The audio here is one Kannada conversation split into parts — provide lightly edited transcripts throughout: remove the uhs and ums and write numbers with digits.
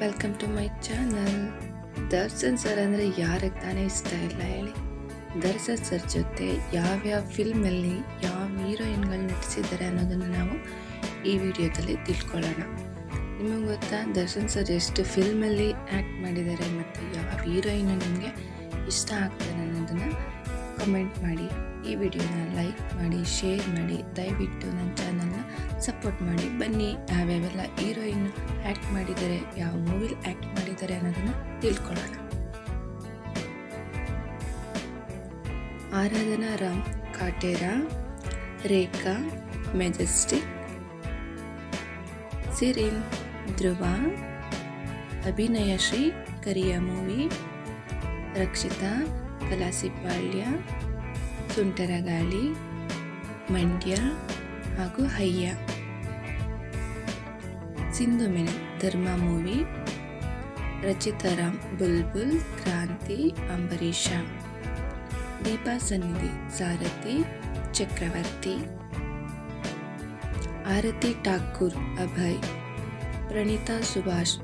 Welcome to my channel. Darshan sir ಅಂದರೆ ಯಾರಿಗೆ ತಾನೇ ಇಷ್ಟ ಇಲ್ಲ ಹೇಳಿ. ದರ್ಶನ್ ಸರ್ ಜೊತೆ ಯಾವ್ಯಾವ ಫಿಲ್ಮಲ್ಲಿ ಯಾವ ಹೀರೋಯಿನ್ಗಳು ನಟಿಸಿದ್ದಾರೆ ಅನ್ನೋದನ್ನು ನಾವು ಈ ವಿಡಿಯೋದಲ್ಲಿ ತಿಳ್ಕೊಳ್ಳೋಣ. ನಿಮಗೆ ಗೊತ್ತಾ ದರ್ಶನ್ ಸರ್ ಎಷ್ಟು ಫಿಲ್ಮಲ್ಲಿ ಆ್ಯಕ್ಟ್ ಮಾಡಿದ್ದಾರೆ ಮತ್ತು ಯಾವ ಹೀರೋಯಿನ್ ನಿಮಗೆ ಇಷ್ಟ ಆಗ್ತಾರೆ ಅನ್ನೋದನ್ನು ಕಮೆಂಟ್ ಮಾಡಿ. ಈ ವಿಡಿಯೋನ ಲೈಕ್ ಮಾಡಿ, ಶೇರ್ ಮಾಡಿ, ದಯವಿಟ್ಟು ನನ್ನ ಚಾನಲ್ನ ಸಪೋರ್ಟ್ ಮಾಡಿ. ಬನ್ನಿ ಯಾವ್ಯಾವೆಲ್ಲ ಹೀರೋಯಿನ್ ಆ್ಯಕ್ಟ್ ಮಾಡಿದ್ದಾರೆ, ಯಾವ ಮೂವಿಲಿ ಆ್ಯಕ್ಟ್ ಮಾಡಿದ್ದಾರೆ ಅನ್ನೋದನ್ನು ತಿಳ್ಕೊಳ್ಳೋಣ. ಆರಾಧನಾ ರಾಮ್ ಕಾಟೇರ, ರೇಖಾ ಮೆಜೆಸ್ಟಿಕ್, ಸಿರಿನ್ ಧ್ರುವ, ಅಭಿನಯ ಶ್ರೀ ಕರಿಯ ಮೂವಿ, ರಕ್ಷಿತಾ ಕಲಾಸಿಪಾಳ್ಯ, ಸುಂಟರಗಾಳಿ, ಮಂಡ್ಯ ಹಾಗೂ ಹಯ್ಯ, ಸಿಂಧು ಮೆನನ್ ಧರ್ಮ ಮೂವಿ, ರಚಿತಾರಾಮ್ ಬುಲ್ಬುಲ್, ಕ್ರಾಂತಿ, ಅಂಬರೀಷ, ದೀಪಾ ಸನ್ನಿಧಿ ಸಾರಥಿ, ಚಕ್ರವರ್ತಿ, ಆರತಿ ಠಾಕೂರ್ ಅಭಯ್, ಪ್ರಣೀತಾ ಸುಭಾಷ್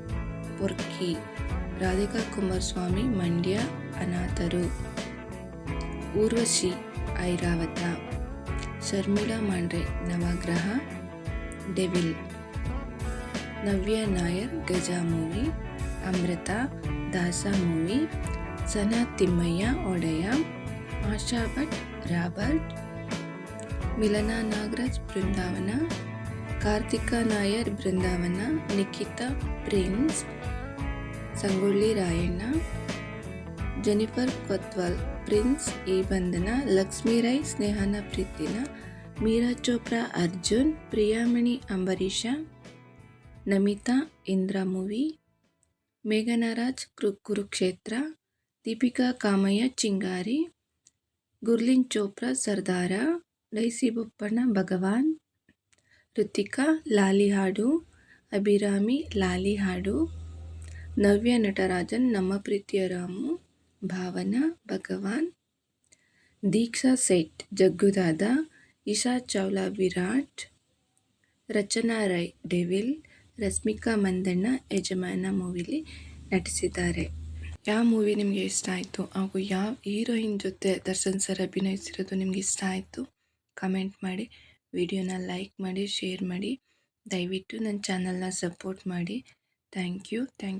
ಪೊರ್ಕಿ, ರಾಧಿಕಾ ಕುಮಾರಸ್ವಾಮಿ ಮಂಡ್ಯ ಅನಾಥರು, ಊರ್ವಶಿ ಐರಾವತ, ಶರ್ಮಿಳಾ ಮಾಂಡ್ರೆ ನವಗ್ರಹ ಡೆವಿಲ್, ನವ್ಯ ನಾಯರ್ ಗಜ ಮೂವಿ, ಅಮೃತ ದಾಸ ಮೂವಿ, ಸನಾ ತಿಮ್ಮಯ್ಯ ಒಡೆಯ, ಆಶಾ ಭಟ್ ರಾಬರ್ಟ್, ಮಿಲನಾ ನಾಗರಾಜ್ ಬೃಂದಾವನ, ಕಾರ್ತಿಕಾ ನಾಯರ್ ಬೃಂದಾವನ, ನಿಖಿತಾ ಪ್ರಿನ್ಸ್ ಸಂಗೊಳ್ಳಿ ರಾಯಣ್ಣ, ಜೆನಿಫರ್ ಕೊತ್ವಾಲ್ ಪ್ರಿನ್ಸ್ ಈ ಬಂಧನ, ಲಕ್ಷ್ಮೀ ರೈ ಸ್ನೇಹನ ಪ್ರೀತಿನ, ಮೀರಾ ಚೋಪ್ರಾ ಅರ್ಜುನ್, ಪ್ರಿಯಾಮಣಿ ಅಂಬರೀಷ, ನಮಿತಾ ಇಂದ್ರ ಮೂವಿ, ಮೇಘನರಾಜ್ ಕುರುಕ್ಷೇತ್ರ, ದೀಪಿಕಾ ಕಾಮಯ್ಯ ಚಿಂಗಾರಿ, ಗುರ್ಲಿನ್ ಚೋಪ್ರಾ ಸರ್ದಾರ, ಡೈಸಿ ಬೊಪ್ಪಣ್ಣ ಭಗವಾನ್, ಋತಿಕಾ ಲಾಲಿ ಹಾಡು, ಅಭಿರಾಮಿ ಲಾಲಿ ಹಾಡು, ನವ್ಯ ನಟರಾಜನ್ ನಮ್ಮ ಪ್ರೀತಿಯ ರಾಮು, ಭಾವನಾ ಭಗವಾನ್, ದೀಕ್ಷಾ ಸೇಠ್ ಜಗ್ಗುದಾದ, ಇಶಾ ಚಾವ್ಲಾ ವಿರಾಟ್, ರಚನಾ ರೈ ಡೆವಿಲ್, ರಶ್ಮಿಕಾ ಮಂದಣ್ಣ ಯಜಮಾನ ಮೂವಿಲಿ ನಟಿಸಿದ್ದಾರೆ. ಯಾವ ಮೂವಿ ನಿಮಗೆ ಇಷ್ಟ ಆಯಿತು ಹಾಗೂ ಯಾವ ಹೀರೋಯಿನ್ ಜೊತೆ ದರ್ಶನ್ ಸರ್ ಅಭಿನಯಿಸಿರೋದು ನಿಮ್ಗೆ ಇಷ್ಟ ಆಯಿತು ಕಮೆಂಟ್ ಮಾಡಿ. ವಿಡಿಯೋನ ಲೈಕ್ ಮಾಡಿ, ಶೇರ್ ಮಾಡಿ, ದಯವಿಟ್ಟು ನನ್ನ ಚಾನಲ್ನ ಸಪೋರ್ಟ್ ಮಾಡಿ. Thank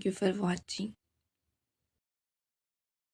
you for watching.